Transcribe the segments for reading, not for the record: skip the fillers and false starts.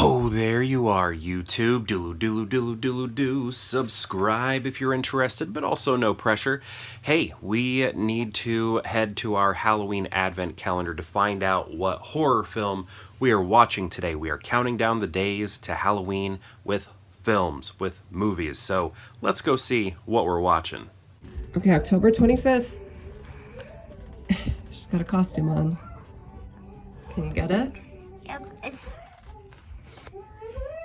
Oh, there you are, YouTube. Doodle. Subscribe if you're interested, but also no pressure. Hey, we need to head to our Halloween Advent calendar to find out what horror film we are watching today. We are counting down the days to Halloween with films, with movies. So let's go see what we're watching. Okay, October 25th. She's got a costume on. Can you get it? Yep, it's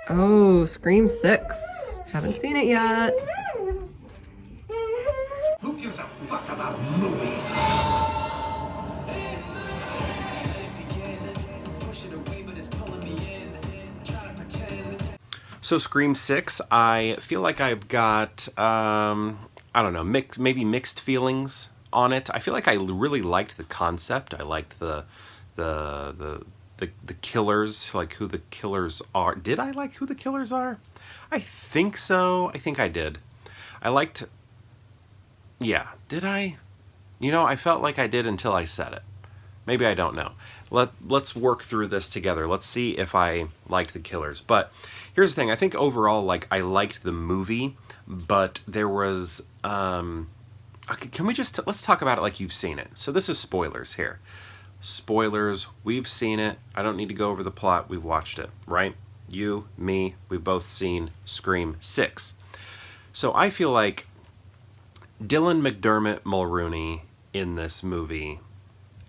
Oh, Scream 6. Haven't seen it yet. Who gives a fuck about movies? So Scream 6, I feel like I've got, I don't know, maybe mixed feelings on it. I feel like I really liked the concept. I liked the killers, like who the killers are. Did I like who the killers are? I think so. I think I did. I liked, yeah, did I? You know, I felt like I did until I said it. Maybe I don't know. Let's work through this together. Let's see if I liked the killers. But here's the thing. I think overall, like, I liked the movie, but there was, okay, can we just, let's talk about it like you've seen it. So this is spoilers here. Spoilers, we've seen it. I don't need to go over the plot. We've watched it, right? You, me, we've both seen Scream 6. So I feel like Dylan McDermott Mulrooney in this movie,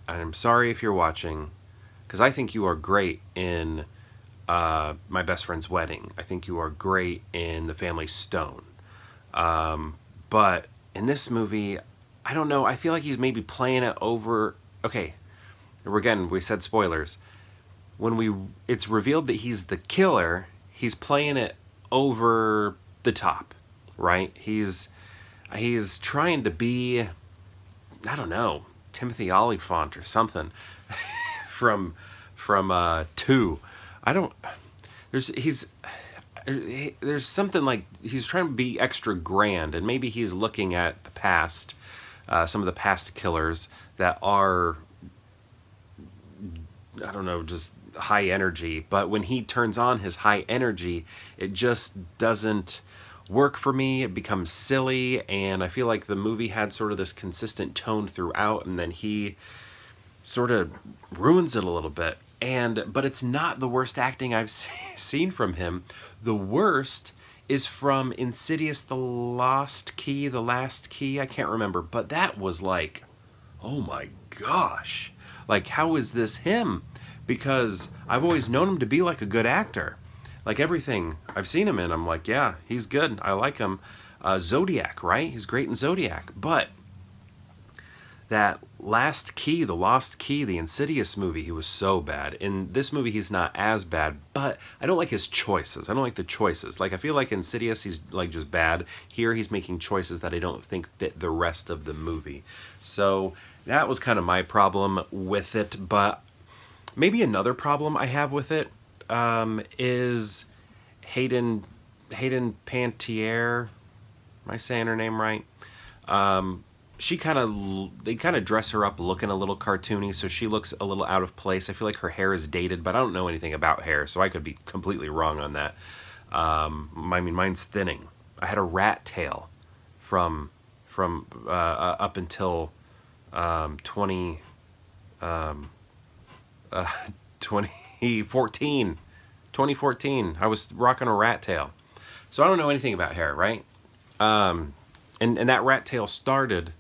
and I'm sorry if you're watching, because I think you are great in My Best Friend's Wedding. I think you are great in The Family Stone. But in this movie, I don't know, I feel like he's maybe playing it over. Okay, again, we said spoilers. When it's revealed that he's the killer, he's playing it over the top, right? He's trying to be, I don't know, Timothy Olyphant or something from 2. I don't. There's something like he's trying to be extra grand, and maybe he's looking at the past, some of the past killers that are, I don't know, just high energy. But when he turns on his high energy, it just doesn't work for me. It becomes silly, and I feel like the movie had sort of this consistent tone throughout, and then he sort of ruins it a little bit. But it's not the worst acting I've seen from him. The worst is from Insidious: The Last Key, I can't remember, but that was like, oh my gosh, like, how is this him? Because I've always known him to be like a good actor. Like, everything I've seen him in, I'm like, yeah, he's good. I like him. Zodiac, right? He's great in Zodiac. But that Last Key, The Lost Key, the Insidious movie, he was so bad. In this movie, he's not as bad, but I don't like his choices. I don't like the choices. Like, I feel like Insidious, he's like just bad. Here, he's making choices that I don't think fit the rest of the movie. So that was kind of my problem with it. But maybe another problem I have with it is Hayden Panettiere. Am I saying her name right? They kind of dress her up looking a little cartoony, so she looks a little out of place. I feel like her hair is dated, but I don't know anything about hair, so I could be completely wrong on that. I mean, mine's thinning. I had a rat tail from up until 2014. I was rocking a rat tail. So I don't know anything about hair, right? And that rat tail started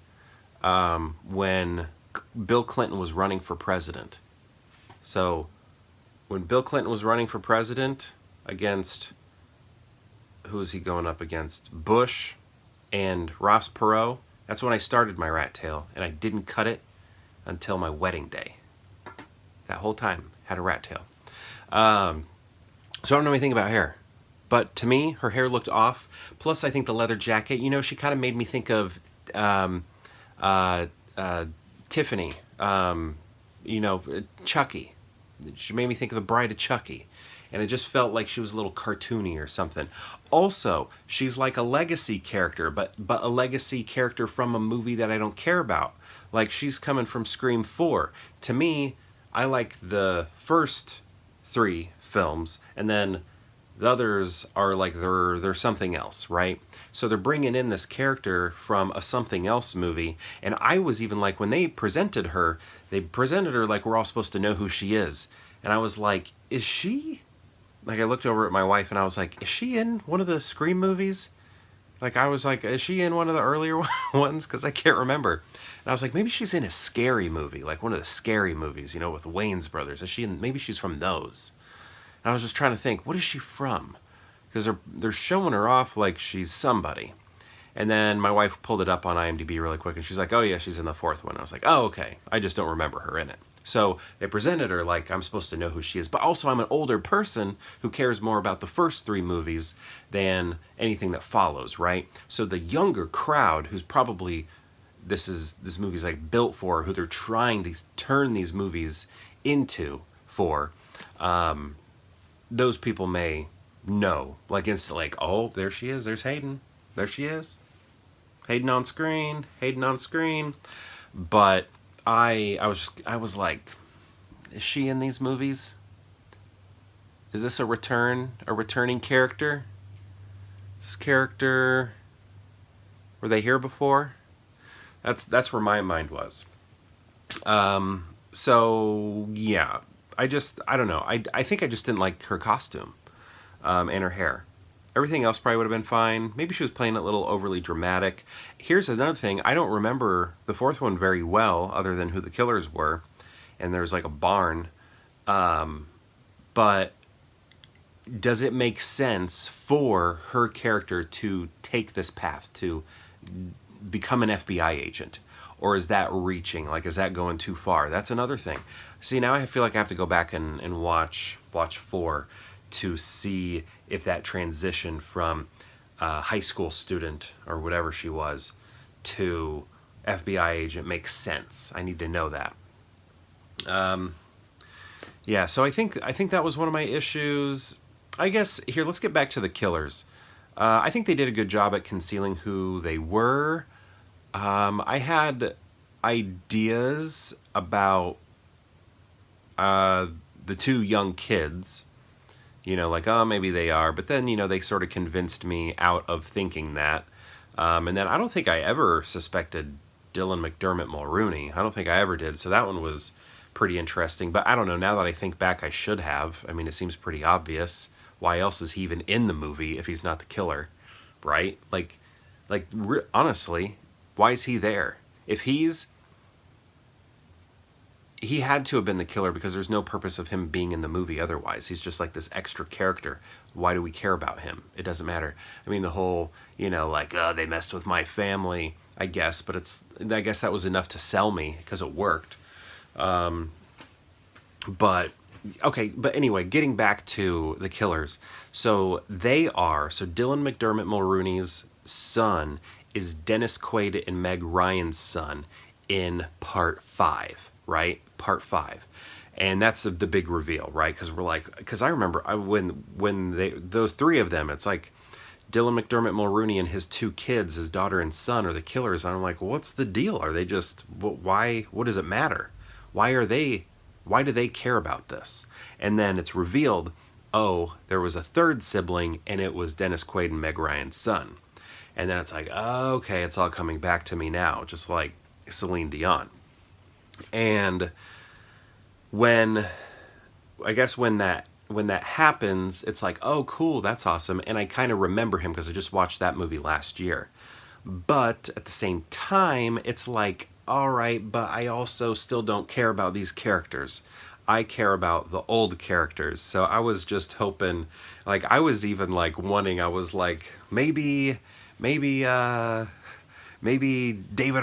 when Bill Clinton was running for president. So when Bill Clinton was running for president against, who was he going up against? Bush and Ross Perot. That's when I started my rat tail, and I didn't cut it until my wedding day. That whole time, had a rat tail. So I don't know anything about hair. But to me, her hair looked off. Plus, I think the leather jacket, you know, she kind of made me think of Tiffany, you know, Chucky. She made me think of the Bride of Chucky. And it just felt like she was a little cartoony or something. Also, she's like a legacy character, but a legacy character from a movie that I don't care about. Like, she's coming from Scream 4. To me, I like the first 3 films, and then the others are like they're something else, right? So they're bringing in this character from a something else movie, and I was even like, when they presented her like we're all supposed to know who she is, and I was like, is she? Like I looked over at my wife and I was like, is she in one of the Scream movies? Like I was like, is she in one of the earlier ones? Because I can't remember. And I was like, maybe she's in a scary movie, like one of the scary movies, with the Wayans brothers. Is she in? Maybe she's from those. And I was just trying to think, what is she from? Because they're showing her off like she's somebody. And then my wife pulled it up on IMDb really quick, and she's like, oh yeah, she's in the fourth one. I was like, oh okay, I just don't remember her in it. So they presented her like I'm supposed to know who she is, but also I'm an older person who cares more about the first three movies than anything that follows, right? So the younger crowd, who's probably this movie's like built for, who they're trying to turn these movies into for, those people may know like instantly, like, oh, there she is, there's Hayden, there she is, Hayden on screen, Hayden on screen. But I was like, is she in these movies? Is this a returning character? This character, were they here before? That's where my mind was. So yeah, I don't know. I think I just didn't like her costume, and her hair. Everything else probably would have been fine. Maybe she was playing it a little overly dramatic. Here's another thing. I don't remember the fourth one very well, other than who the killers were. And there's like a barn. But does it make sense for her character to take this path, to become an FBI agent? Or is that reaching? Like, is that going too far? That's another thing. See, now I feel like I have to go back and watch 4 to see if that transition from high school student or whatever she was to FBI agent makes sense. I need to know that. Yeah, so I think that was one of my issues. I guess here, let's get back to the killers. I think they did a good job at concealing who they were. I had ideas about the two young kids. Like, oh, maybe they are. But then, they sort of convinced me out of thinking that. And then I don't think I ever suspected Dylan McDermott Mulrooney. I don't think I ever did. So that one was pretty interesting. But I don't know. Now that I think back, I should have. I mean, it seems pretty obvious. Why else is he even in the movie if he's not the killer? Right? Honestly, why is he there? If he had to have been the killer, because there's no purpose of him being in the movie otherwise. He's just like this extra character. Why do we care about him? It doesn't matter. I mean, the whole, like, oh, they messed with my family, I guess, but I guess that was enough to sell me because it worked. But anyway, getting back to the killers. So Dylan McDermott Mulrooney's son is Dennis Quaid and Meg Ryan's son in part 5. Right? Part 5. And that's the big reveal, right? Because I remember when those three of them, it's like Dylan McDermott Mulrooney and his two kids, his daughter and son, are the killers. And I'm like, well, what's the deal? Are they just, why, what does it matter? Why do they care about this? And then it's revealed, oh, there was a third sibling, and it was Dennis Quaid and Meg Ryan's son. And then it's like, oh, okay, it's all coming back to me now, just like Celine Dion. And when that happens, it's like, oh, cool, that's awesome. And I kind of remember him because I just watched that movie last year. But at the same time, it's like, all right, but I also still don't care about these characters. I care about the old characters. So I was just hoping, like, I was even like wanting, I was like, maybe David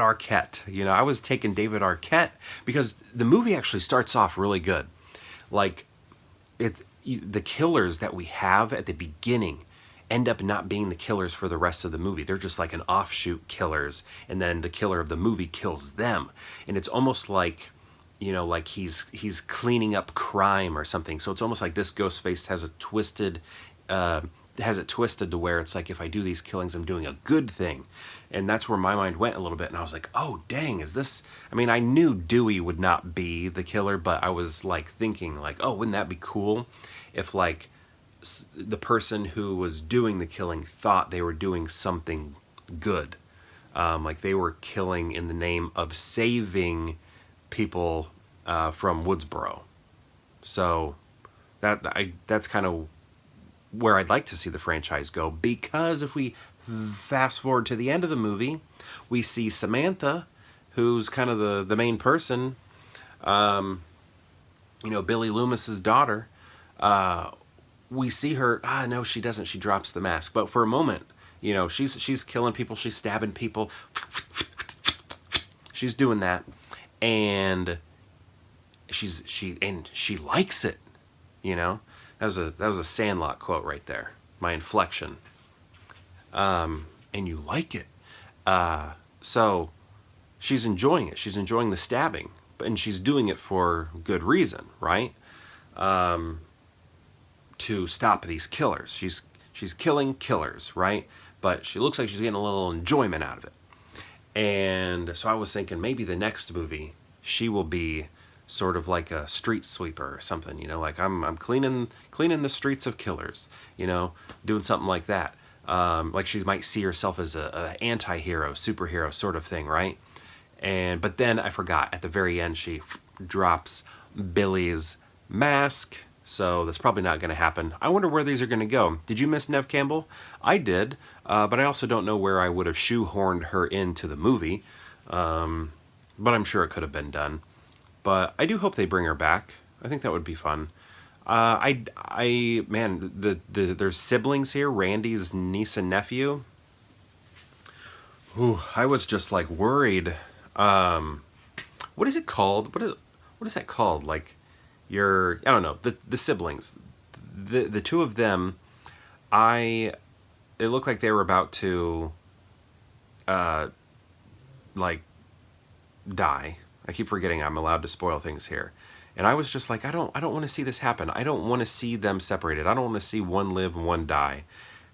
Arquette. I was taking David Arquette because the movie actually starts off really good. Like, the killers that we have at the beginning end up not being the killers for the rest of the movie. They're just like an offshoot killers, and then the killer of the movie kills them. And it's almost like, like he's cleaning up crime or something. So it's almost like this Ghostface has it twisted to where it's like, if I do these killings, I'm doing a good thing. And that's where my mind went a little bit, and I was like, oh, dang, is this... I mean, I knew Dewey would not be the killer, but I was like thinking, like, oh, wouldn't that be cool? if like the person who was doing the killing thought they were doing something good, like they were killing in the name of saving people from Woodsboro. So that's kind of where I'd like to see the franchise go, because if we fast forward to the end of the movie, we see Samantha, who's kind of the main person, Billy Loomis's daughter. We see her. No, she doesn't. She drops the mask. But for a moment, she's killing people. She's stabbing people. She's doing that, and she likes it. That was a Sandlot quote right there. My inflection. And you like it. So she's enjoying it. She's enjoying the stabbing, and she's doing it for good reason, right? To stop these killers. She's killing killers, right? But she looks like she's getting a little enjoyment out of it. And so I was thinking maybe the next movie she will be sort of like a street sweeper or something, like I'm cleaning the streets of killers, doing something like that. Like she might see herself as a anti-hero, superhero sort of thing, right? But then I forgot, at the very end she drops Billy's mask, so that's probably not going to happen. I wonder where these are going to go. Did you miss Nev Campbell? I did, but I also don't know where I would have shoehorned her into the movie, but I'm sure it could have been done. But I do hope they bring her back. I think that would be fun. Man, there's siblings here. Randy's niece and nephew. Ooh, I was just like worried. What is it called? What is that called? Like, I don't know. The siblings, the two of them. It looked like they were about to, like, die. I keep forgetting I'm allowed to spoil things here. And I was just like, I don't want to see this happen. I don't want to see them separated. I don't want to see one live and one die.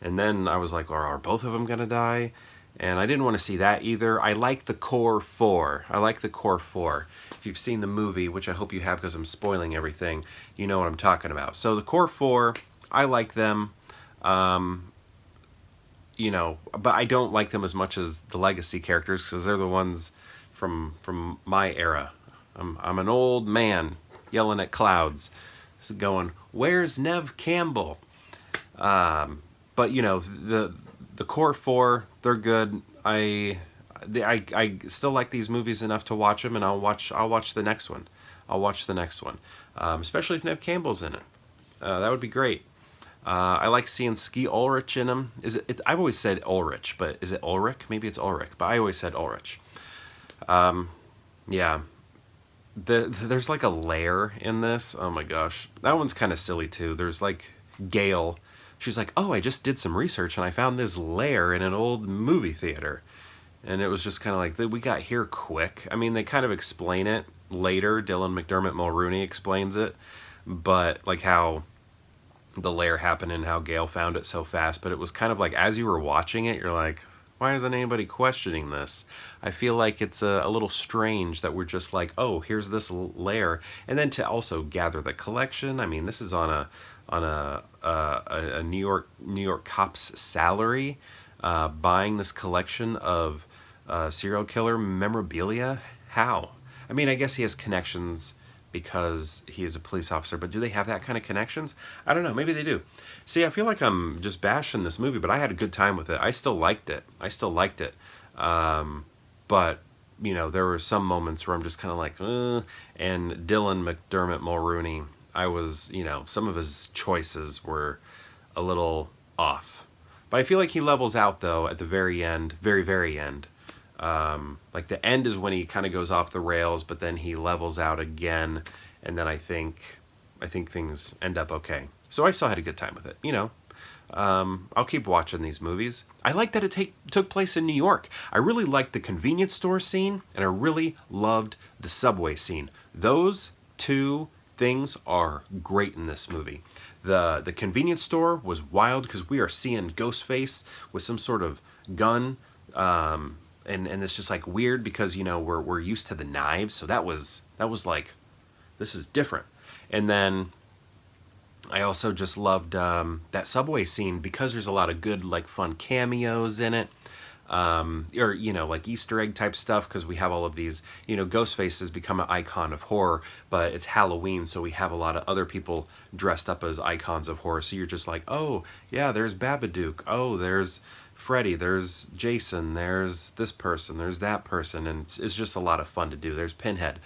And then I was like, are both of them going to die? And I didn't want to see that either. I like the core four. If you've seen the movie, which I hope you have because I'm spoiling everything, you know what I'm talking about. So the core four, I like them. But I don't like them as much as the legacy characters, because they're the ones from my era. I'm an old man yelling at clouds, going, "Where's Nev Campbell?" But the core four, they're good. I still like these movies enough to watch them, and I'll watch the next one. Especially if Nev Campbell's in it. That would be great. I like seeing Ski Ulrich in them. I've always said Ulrich, but is it Ulrich? Maybe it's Ulrich, but I always said Ulrich. Yeah. There's like a lair in this. Oh my gosh. That one's kind of silly too. There's like Gail. She's like, oh, I just did some research and I found this lair in an old movie theater. And it was just kind of like, we got here quick. I mean, they kind of explain it later. Dylan McDermott Mulrooney explains it. But like how the lair happened and how Gail found it so fast. But it was kind of like, as you were watching it, you're like, why isn't anybody questioning this? I feel like it's a little strange that we're just like, oh, here's this lair, and then to also gather the collection. I mean, this is on a New York cop's salary, buying this collection of serial killer memorabilia. How? I mean, I guess he has connections because he is a police officer, but do they have that kind of connections? I don't know. Maybe they do. See, I feel like I'm just bashing this movie, but I had a good time with it. I still liked it. But, there were some moments where I'm just kind of like, and Dylan McDermott Mulrooney, I was, some of his choices were a little off. But I feel like he levels out, though, at the very end, very, very end. Like the end is when he kind of goes off the rails, but then he levels out again, and then I think things end up okay. So I still had a good time with it, I'll keep watching these movies. I like that it took place in New York. I really liked the convenience store scene, and I really loved the subway scene. Those two things are great in this movie. The convenience store was wild because we are seeing Ghostface with some sort of gun, and it's just like weird because we're used to the knives, so that was like, this is different. And then I also just loved that subway scene because there's a lot of good, like, fun cameos in it. Or, like Easter egg type stuff, because we have all of these, Ghostface has become an icon of horror, but it's Halloween, so we have a lot of other people dressed up as icons of horror. So you're just like, oh, yeah, there's Babadook. Oh, there's Freddy. There's Jason. There's this person. There's that person. And it's just a lot of fun to do. There's Pinhead.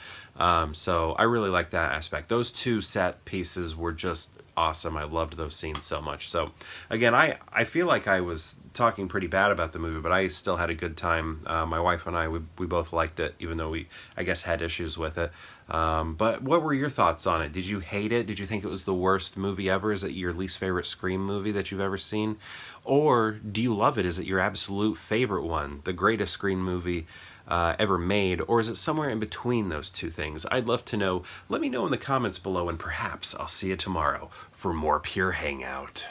So I really like that aspect. Those two set pieces were just awesome. I loved those scenes so much. So again, I feel like I was talking pretty bad about the movie, but I still had a good time. My wife and I, we both liked it, even though we, I guess, had issues with it. But what were your thoughts on it? Did you hate it? Did you think it was the worst movie ever? Is it your least favorite Scream movie that you've ever seen? Or do you love it? Is it your absolute favorite one, the greatest Scream movie ever made? Or is it somewhere in between those two things? I'd love to know. Let me know in the comments below, and perhaps I'll see you tomorrow for more Pure Hangout.